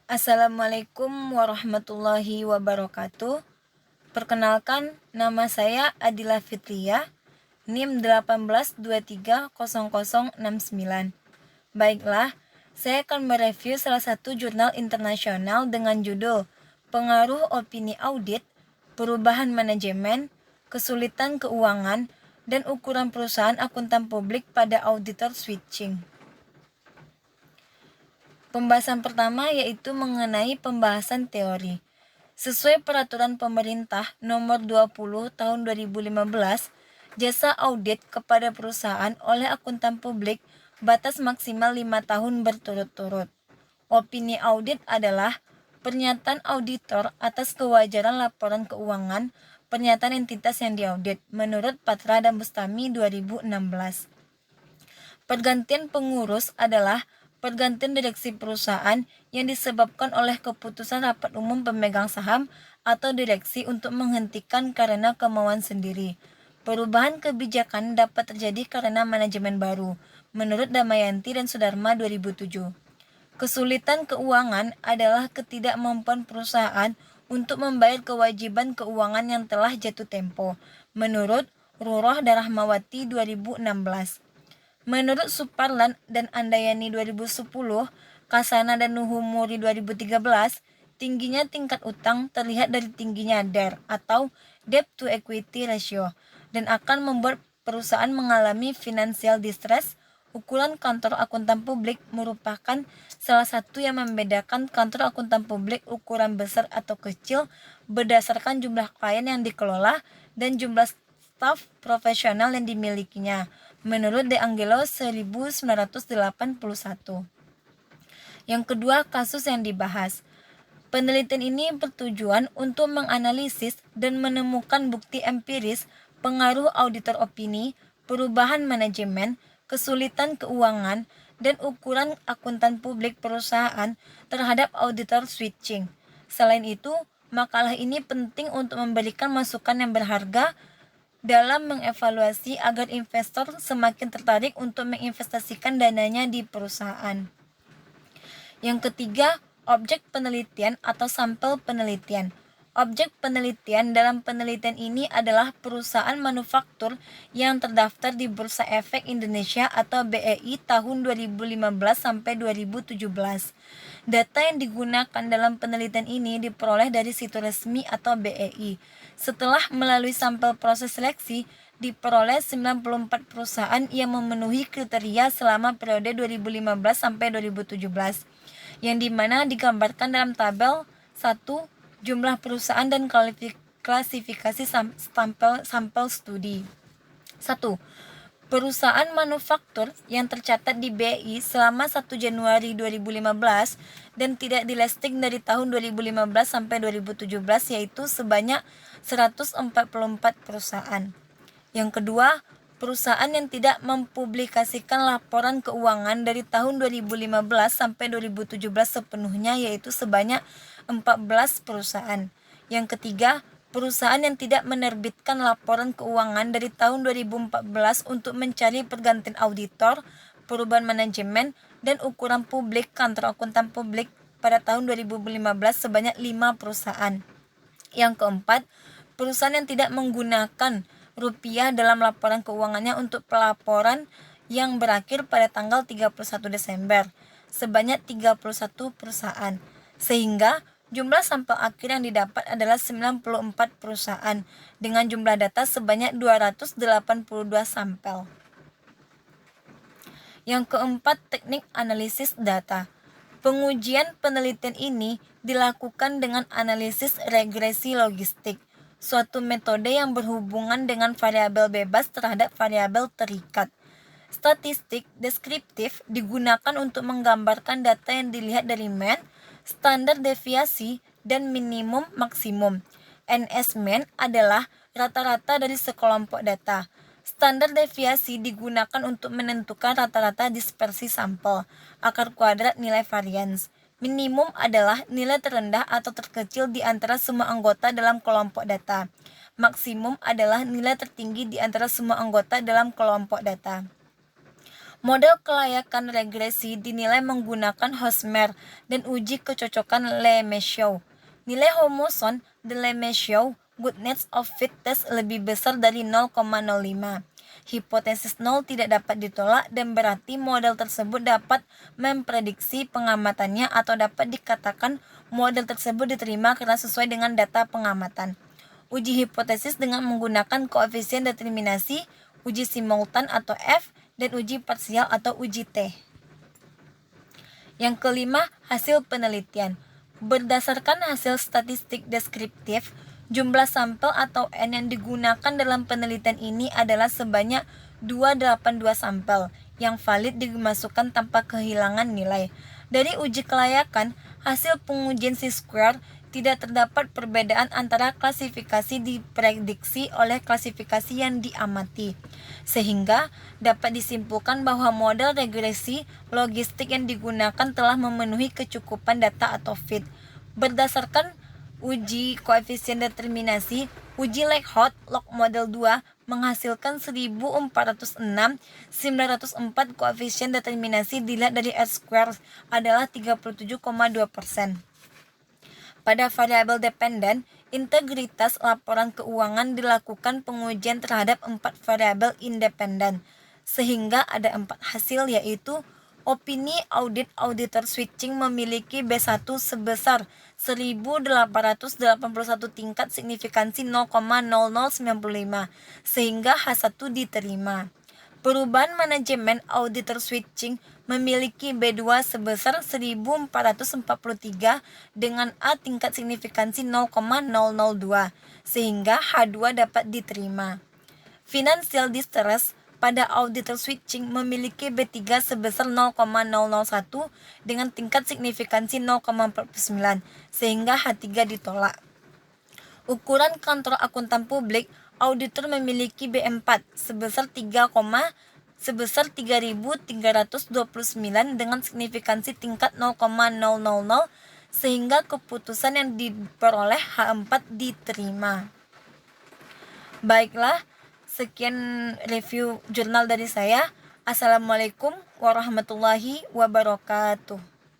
Assalamualaikum warahmatullahi wabarakatuh. Perkenalkan, nama saya Adila Fitria, NIM 18230069. Baiklah, saya akan mereview salah satu jurnal internasional dengan judul Pengaruh Opini Audit, Perubahan Manajemen, Kesulitan Keuangan, dan Ukuran Perusahaan Akuntan Publik pada Auditor Switching. Pembahasan pertama yaitu mengenai pembahasan teori. Sesuai peraturan pemerintah nomor 20 tahun 2015, jasa audit kepada perusahaan oleh akuntan publik batas maksimal 5 tahun berturut-turut. Opini audit adalah pernyataan auditor atas kewajaran laporan keuangan pernyataan entitas yang diaudit menurut Patra dan Bustami 2016. Pergantian pengurus adalah pergantian direksi perusahaan yang disebabkan oleh keputusan rapat umum pemegang saham atau direksi untuk menghentikan karena kemauan sendiri. Perubahan kebijakan dapat terjadi karena manajemen baru, menurut Damayanti dan Sudarma 2007. Kesulitan keuangan adalah ketidakmampuan perusahaan untuk membayar kewajiban keuangan yang telah jatuh tempo, menurut Rurah dan Rahmawati 2016. Menurut Suparlan dan Andayani 2010, Kasana dan Nuhumuri 2013, tingginya tingkat utang terlihat dari tingginya DER atau Debt to Equity Ratio dan akan membuat perusahaan mengalami financial distress. Ukuran kantor akuntan publik merupakan salah satu yang membedakan kantor akuntan publik ukuran besar atau kecil berdasarkan jumlah klien yang dikelola dan jumlah staf profesional yang dimilikinya, menurut De Angelo 1981. Yang kedua, kasus yang dibahas. Penelitian ini bertujuan untuk menganalisis dan menemukan bukti empiris pengaruh auditor opini, perubahan manajemen, kesulitan keuangan, dan ukuran akuntan publik perusahaan terhadap auditor switching. Selain itu, makalah ini penting untuk memberikan masukan yang berharga dalam mengevaluasi agar investor semakin tertarik untuk menginvestasikan dananya di perusahaan. Yang ketiga, objek penelitian atau sampel penelitian. Objek penelitian dalam penelitian ini adalah perusahaan manufaktur yang terdaftar di Bursa Efek Indonesia atau BEI tahun 2015 sampai 2017. Data yang digunakan dalam penelitian ini diperoleh dari situs resmi atau BEI. Setelah melalui sampel proses seleksi, diperoleh 94 perusahaan yang memenuhi kriteria selama periode 2015 sampai 2017, yang dimana digambarkan dalam tabel 1 jumlah perusahaan dan klasifikasi sampel studi. 1. Perusahaan manufaktur yang tercatat di BI selama 1 Januari 2015 dan tidak di-listing dari tahun 2015 sampai 2017 yaitu sebanyak 144 perusahaan. Yang kedua, perusahaan yang tidak mempublikasikan laporan keuangan dari tahun 2015 sampai 2017 sepenuhnya yaitu sebanyak 14 perusahaan. Yang ketiga, perusahaan yang tidak menerbitkan laporan keuangan dari tahun 2014 untuk mencari pergantian auditor, perubahan manajemen, dan ukuran publik kantor akuntan publik pada tahun 2015 sebanyak 5 perusahaan. Yang keempat, perusahaan yang tidak menggunakan rupiah dalam laporan keuangannya untuk pelaporan yang berakhir pada tanggal 31 Desember sebanyak 31 perusahaan, sehingga jumlah sampel akhir yang didapat adalah 94 perusahaan dengan jumlah data sebanyak 282 sampel. Yang keempat, teknik analisis data. Pengujian penelitian ini dilakukan dengan analisis regresi logistik, suatu metode yang berhubungan dengan variabel bebas terhadap variabel terikat. Statistik deskriptif digunakan untuk menggambarkan data yang dilihat dari mean, standar deviasi, dan minimum maksimum. NS-mean adalah rata-rata dari sekelompok data. Standar deviasi digunakan untuk menentukan rata-rata dispersi sampel, akar kuadrat nilai varians. Minimum adalah nilai terendah atau terkecil di antara semua anggota dalam kelompok data. Maksimum adalah nilai tertinggi di antara semua anggota dalam kelompok data. Model kelayakan regresi dinilai menggunakan Hosmer dan uji kecocokan Lemaître. Nilai homoson de Lemaître goodness of fit test lebih besar dari 0,05. Hipotesis 0 tidak dapat ditolak dan berarti model tersebut dapat memprediksi pengamatannya atau dapat dikatakan model tersebut diterima karena sesuai dengan data pengamatan. Uji hipotesis dengan menggunakan koefisien determinasi, uji simultan atau F, dan uji parsial atau uji T. Yang kelima, hasil penelitian. Berdasarkan hasil statistik deskriptif, jumlah sampel atau N yang digunakan dalam penelitian ini adalah sebanyak 282 sampel yang valid dimasukkan tanpa kehilangan nilai. Dari uji kelayakan, hasil pengujian C-square tidak terdapat perbedaan antara klasifikasi diprediksi oleh klasifikasi yang diamati, sehingga dapat disimpulkan bahwa model regresi logistik yang digunakan telah memenuhi kecukupan data atau fit. Berdasarkan uji koefisien determinasi, uji Leghout log model 2 menghasilkan 1406, 904 koefisien determinasi dilihat dari R-square adalah 37,2%. Pada variabel dependen, integritas laporan keuangan dilakukan pengujian terhadap 4 variabel independen, sehingga ada 4 hasil, yaitu opini audit auditor switching memiliki B1 sebesar 1881 tingkat signifikansi 0,0095, sehingga H1 diterima. Perubahan manajemen auditor switching memiliki B2 sebesar 1443 dengan A tingkat signifikansi 0,002, sehingga H2 dapat diterima. Financial distress pada auditor switching memiliki B3 sebesar 0,001 dengan tingkat signifikansi 0,49, sehingga H3 ditolak. Ukuran kantor akuntan publik, auditor memiliki B4 sebesar 3.329 dengan signifikansi tingkat 0,000, sehingga keputusan yang diperoleh H4 diterima. Baiklah, sekian review jurnal dari saya. Assalamualaikum warahmatullahi wabarakatuh.